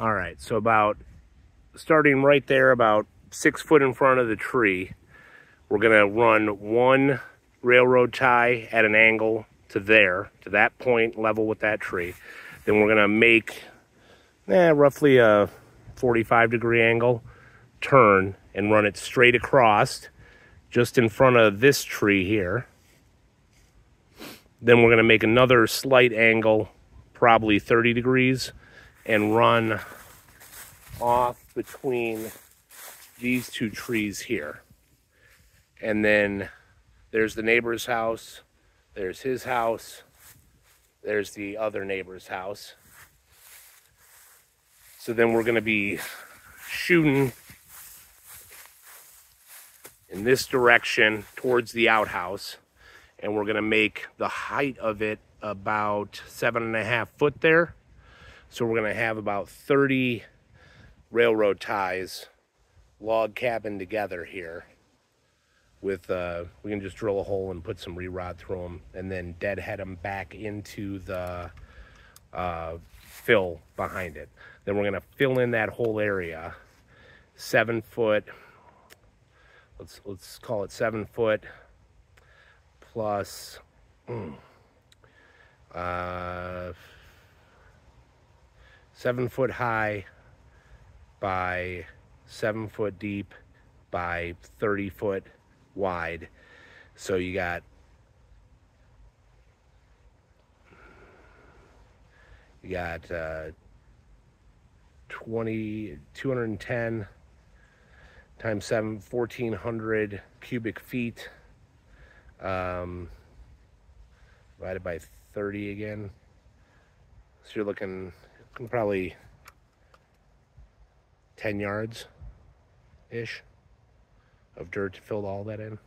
All right, so about starting right there, about 6 foot in front of the tree, we're gonna run one railroad tie at an angle to that point level with that tree. Then we're gonna make roughly a 45-degree angle turn and run it straight across just in front of this tree here. Then we're gonna make another slight angle, probably 30 degrees, and run off between these two trees here. And then there's the neighbor's house, there's his house, there's the other neighbor's house. So then we're gonna be shooting in this direction towards the outhouse, and we're gonna make the height of it about 7.5 foot there. So we're gonna have about 30 railroad ties log cabin together here with we can just drill a hole and put some re-rod through them and then deadhead them back into the fill behind it. Then we're gonna fill in that whole area 7 foot, let's call it 7 foot plus 7 foot high by 7 foot deep by 30 foot wide. So you got 210 times 7, 1,400 cubic feet, divided by 30 again. So you're looking probably 10 yards ish of dirt to fill all that in.